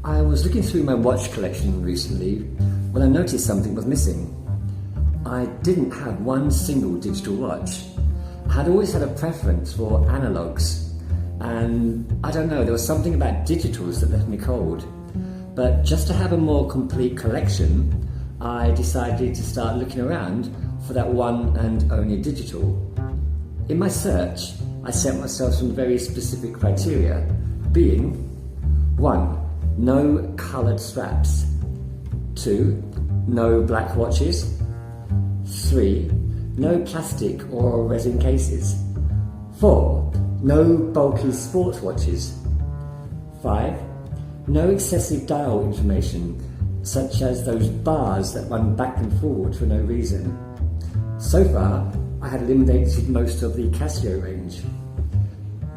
I was looking through my watch collection recently when I noticed something was missing. I didn't have one single digital watch. I had always had a preference for analogs, and I don't know, there was something about digitals that left me cold. But just to have a more complete collection, I decided to start looking around for that one and only digital. In my search, I set myself some very specific criteria, being 1. No coloured straps. 2. No black watches. 3. No plastic or resin cases. 4. No bulky sports watches. 5. No excessive dial information, such as those bars that run back and forward for no reason. So far, I had eliminated most of the Casio range.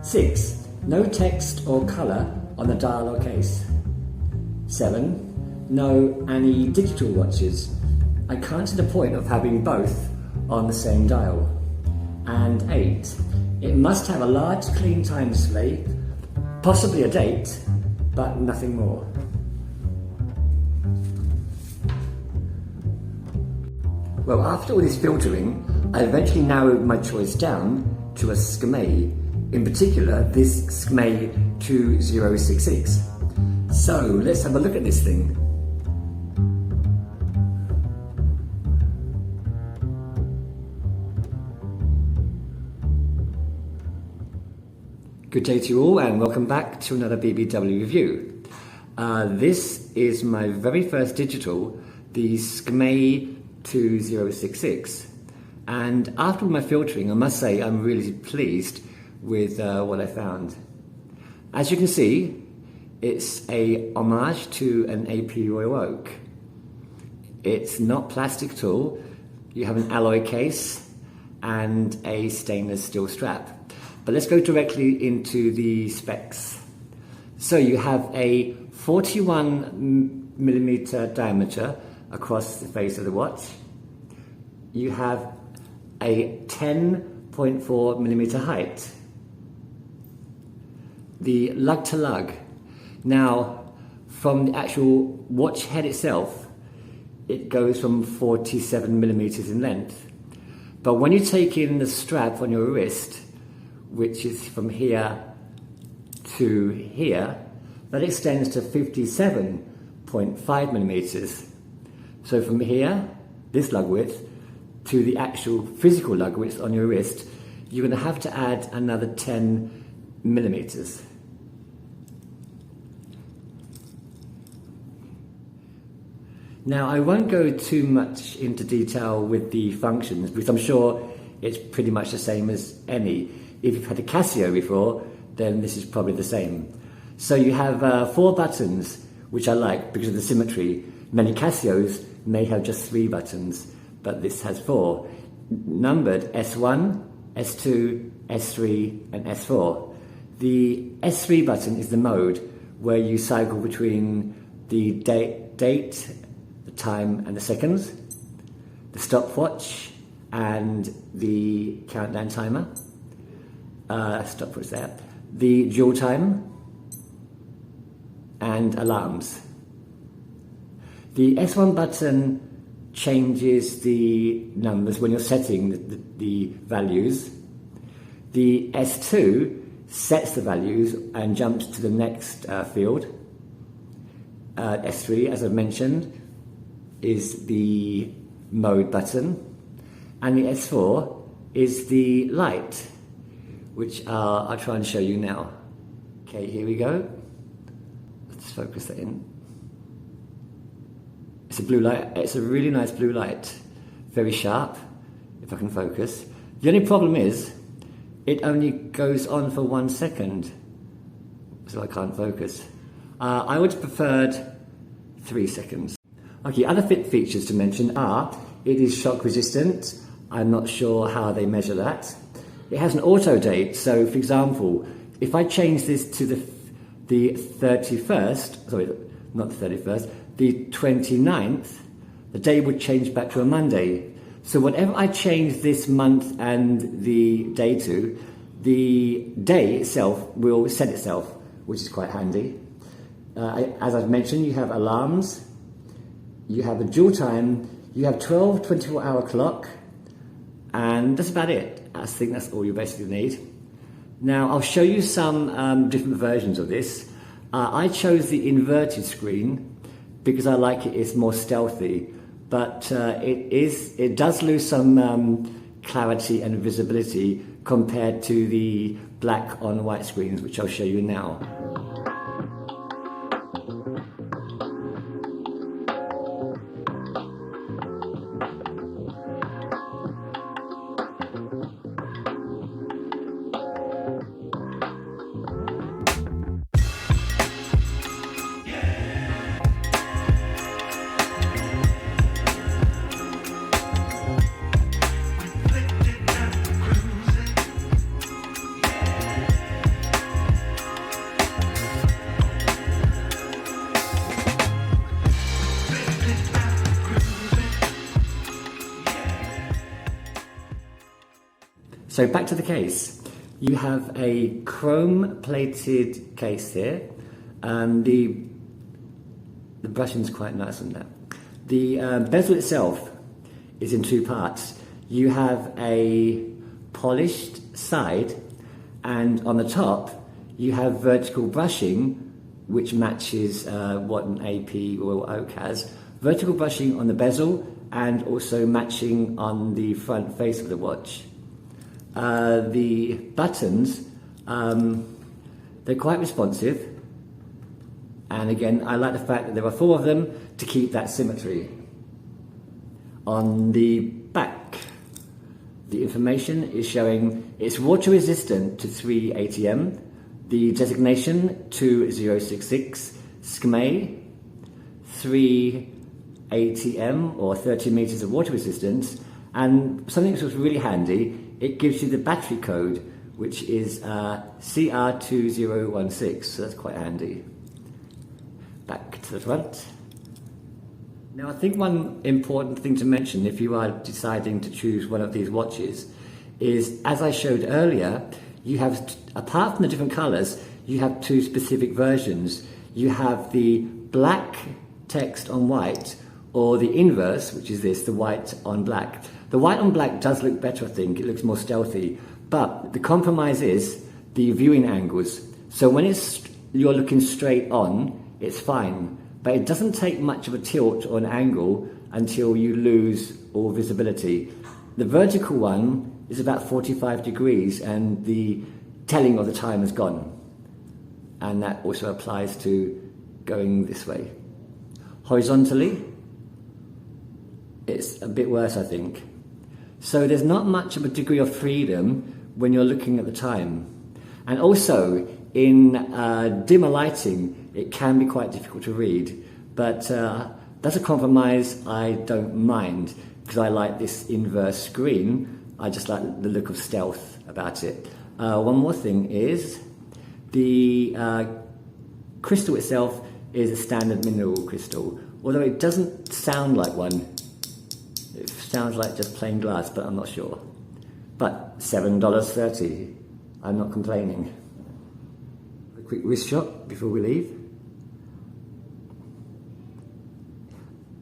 6. No text or colour on the dial or case. 7. No any digital watches. I can't see the point of having both on the same dial. And 8. It must have a large clean time display, possibly a date, but nothing more. Well, after all this filtering, I eventually narrowed my choice down to a Skmei, in particular this Skmei 2066. So let's have a look at this thing. Good day to you all, and welcome back to another BBW review. This is my very first digital, the Skmei 2066, and after my filtering I must say I'm really pleased with what I found. As you can see, it's a homage to an AP Royal Oak. It's not plastic at all. You have an alloy case and a stainless steel strap. But let's go directly into the specs. So you have a 41mm diameter across the face of the watch. You have a 10.4mm height. The lug to lug. Now, from the actual watch head itself, it goes from 47mm in length. But when you take in the strap on your wrist, which is from here to here, that extends to 57.5mm. So from here, this lug width, to the actual physical lug width on your wrist, you're going to have to add another 10mm. Now, I won't go too much into detail with the functions, because I'm sure it's pretty much the same as any. If you've had a Casio before, then this is probably the same. So you have 4 buttons, which I like because of the symmetry. Many Casios may have just 3 buttons, but this has 4, numbered S1, S2, S3 and S4. The S3 button is the mode where you cycle between the date, the time and the seconds, the stopwatch and the countdown timer. Stopwatch there, the dual time and alarms. The S1 button changes the numbers when you're setting the values. The S2 sets the values and jumps to the next field. S3, as I've mentioned, is the mode button, and the S4 is the light, which I'll try and show you now. Okay, here we go. Let's focus that in. It's a blue light. It's a really nice blue light. Very sharp, if I can focus. The only problem is, it only goes on for 1 second, so I can't focus. I would have preferred 3 seconds. Okay, other features to mention are, it is shock resistant. I'm not sure how they measure that. It has an auto date, so for example, if I change this to the 31st, sorry, not the 31st, the 29th, the day would change back to a Monday. So whatever I change this month and the day to, the day itself will set itself, which is quite handy. As I've mentioned, you have alarms, you have a dual time, you have 12 24-hour clock, and that's about it. I think that's all you basically need. Now I'll show you some different versions of this. I chose the inverted screen because I like it. It's more stealthy, but it does lose some clarity and visibility compared to the black on white screens, which I'll show you now. So back to the case. You have a chrome-plated case here. The brushing's quite nice on that. The bezel itself is in two parts. You have a polished side, and on the top you have vertical brushing, which matches what an AP Royal Oak has. Vertical brushing on the bezel and also matching on the front face of the watch. The buttons, they're quite responsive, and again I like the fact that there are 4 of them to keep that symmetry. On the back, the information is showing it's water resistant to 3 ATM, the designation 2066, Skmei, 3 ATM or 30 meters of water resistance, and something which was really handy, it gives you the battery code, which is CR2016, so that's quite handy. Back to the front. Now I think one important thing to mention if you are deciding to choose one of these watches is, as I showed earlier, you have, apart from the different colours, you have 2 specific versions. You have the black text on white, or the inverse, which is this, the white on black. The white on black does look better, I think. It looks more stealthy. But the compromise is the viewing angles. So when you're looking straight on, it's fine. But it doesn't take much of a tilt or an angle until you lose all visibility. The vertical one is about 45 degrees and the telling of the time is gone. And that also applies to going this way. Horizontally, it's a bit worse, I think. So there's not much of a degree of freedom when you're looking at the time. And also, in dimmer lighting, it can be quite difficult to read. But that's a compromise I don't mind, because I like this inverse screen. I just like the look of stealth about it. One more thing is, the crystal itself is a standard mineral crystal, although it doesn't sound like one. It sounds like just plain glass, but I'm not sure. But $7.30, I'm not complaining. A quick wrist shot before we leave.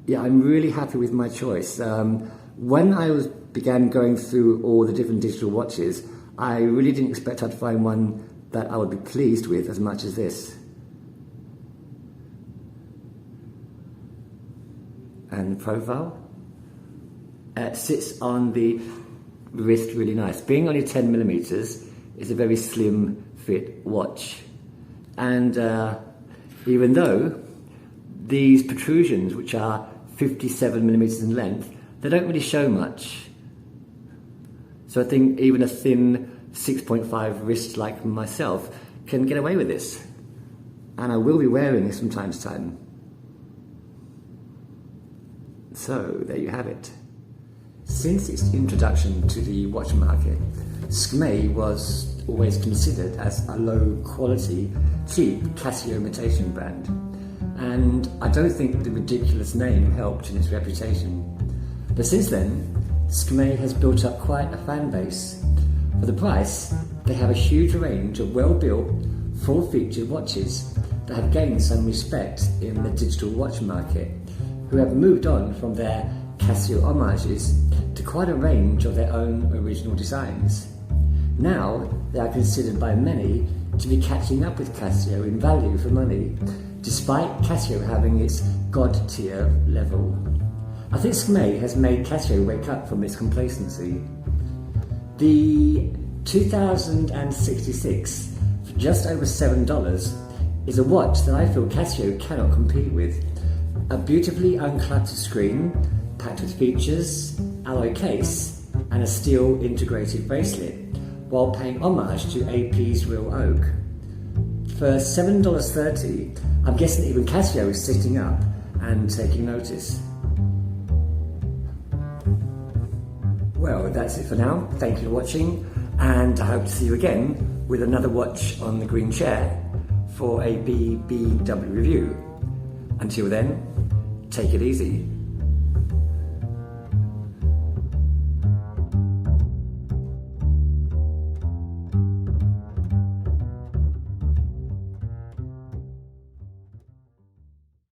Yeah, I'm really happy with my choice. When I began going through all the different digital watches, I really didn't expect I'd find one that I would be pleased with as much as this. And the profile. It sits on the wrist really nice. Being only 10 millimeters, it's a very slim fit watch. And even though these protrusions, which are 57 millimeters in length, they don't really show much. So I think even a thin 6.5 wrist like myself can get away with this. And I will be wearing this from time to time. So there you have it. Since its introduction to the watch market, Skmei was always considered as a low-quality, cheap Casio imitation brand. And I don't think the ridiculous name helped in its reputation. But since then, Skmei has built up quite a fan base. For the price, they have a huge range of well-built, full-featured watches, that have gained some respect in the digital watch market, who have moved on from their Casio homages to quite a range of their own original designs. Now they are considered by many to be catching up with Casio in value for money, despite Casio having its god tier level. I think Skmei has made Casio wake up from its complacency. The 2066 for just over $7 is a watch that I feel Casio cannot compete with. A beautifully uncluttered screen, packed with features, alloy case, and a steel integrated bracelet, while paying homage to AP's real oak. For $7.30, I'm guessing even Casio is sitting up and taking notice. Well, that's it for now. Thank you for watching, and I hope to see you again with another watch on the green chair for a BBW review. Until then, take it easy.